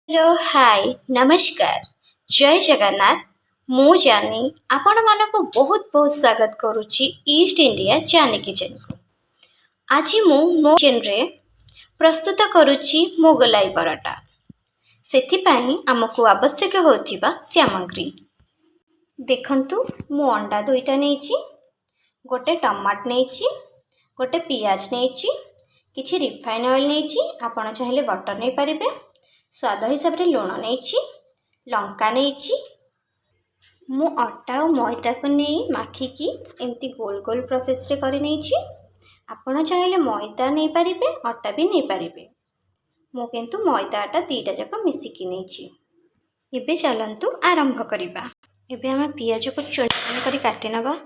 Hello hi नमस्कार जय जगन्नाथ मु जानी आपण मानक बहुत बहुत स्वागत करुच्ची ईस्ट इंडिया जानी किचन को। आज मो किचन रे प्रस्तुत करुच्ची मोगलाई पराठा। सेथिपाई आमको आवश्यक होथिबा सामग्री देखंतु मु अंडा दुईटा नेची, गोटे टमाट नेची, गोटे पियाज नेची, किछि रिफाइन ऑयल नेची, आपण चाहिले बटर नै परिबे, स्वाद हिसाब रे लुण नहीं, लंका नहीं, मु अटा और मैदा को नहीं माखिकी एमती गोल गोल प्रोसेस रे करी नहीं। आपण चाहिए मैदा नहीं पारे, अटा भी नहीं पारे। मु किंतु मैदा अटा दीटा जाक मिसिकी नहीं। एबे चलंतु आरंभ करिबा। एबे हम पियाज को चुन चुन करी काटी नबा।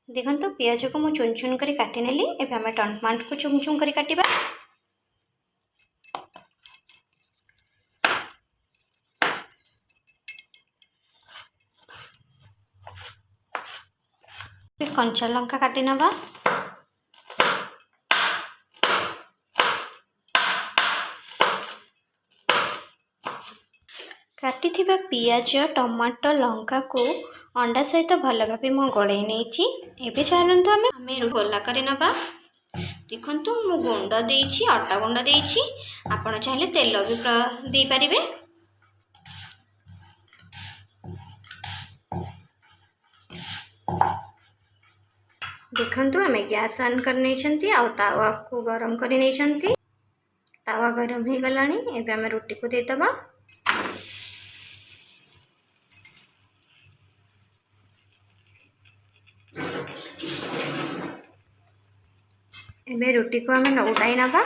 देखो पियाज को मुझे चुन चुन कर काटी नेली। एबे हमें टमाटर को चुन चुन कर काटिबा। कंचा लंका काटी नबा। काटी थिबा पियाज टमाटर लंका को अंडा सहित भल भाव मु गोलई नहीं। एबे चलतु आम गोला कर नबा। देखंतु मु गुंड देइछि, अटा गुंड देइछि, आपण चाहिले तेल भी दे पारिबे। देखंतु आम गैस ऑन कर नहीं आ तावा को गरम कर नहीं। तावा गरम हो गलानी। एबे आम रोटी को देदबा। एबे रोटी को हमें उठाई नबा।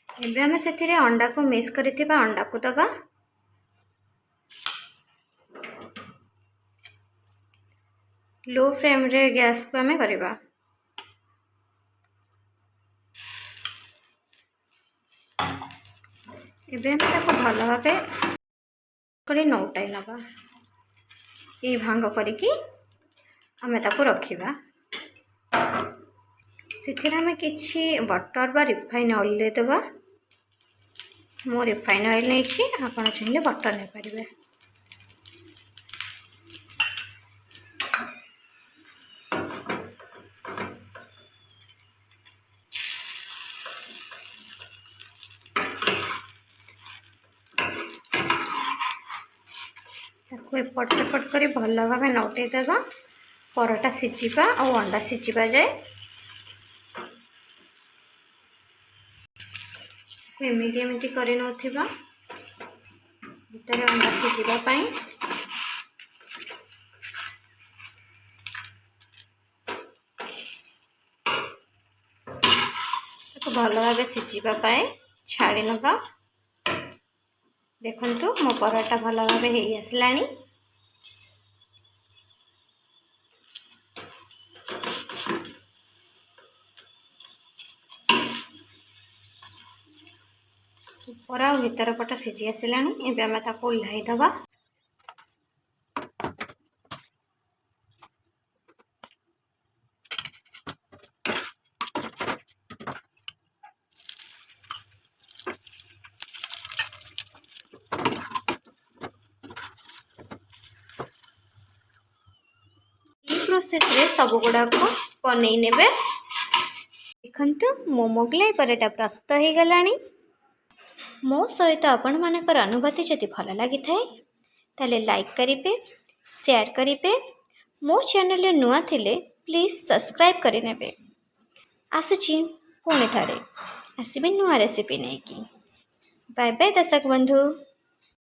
एबे हमें सेथिरे अंडा को मिक्स करिथिबा अंडा को दबा। लो फ्लेम रे गैस को हमें करिबा। एबे हमें ताको भल भाबे करी नौटाई नबा। ये भांग करिकी हमें ताको रखिबा। सेथिरे हमें किछि बटर बा रिफाइन ऑयल दे देबा। मो रिफाइन ऑयल नहीं, आपण चाहिए बटर नहीं पारे। एपट सेपट कर भल भाव नौटे देवा। परोटा सिझा और अंडा सिझा जाए एमती एमती कर भितर अंडा सिझापी। भल भाव सिझापी छाड़ी नवा। देखंतु मो परोटा भल भाव हो आसलानी। ऊपर आ भीतर पट सिझी आसलानी। एबे आम ताको ओल्हाई दबा। प्रोसेस रे सब गुड़ा को बनई नेबे। देखंतु मो मोगलाई पराठा प्रस्तुत हो गलानी। मो सहित आपण मानकर अनुभूति जदि भल लगी थाए लाइक करेंगे, शेयर करेंगे। मो चैनल नुआ थिले प्लीज सब्सक्राइब करें। आसुची पुणी थे आसबि नुआ रेसिपी नहीं कि। बाय बाय दर्शक बंधु।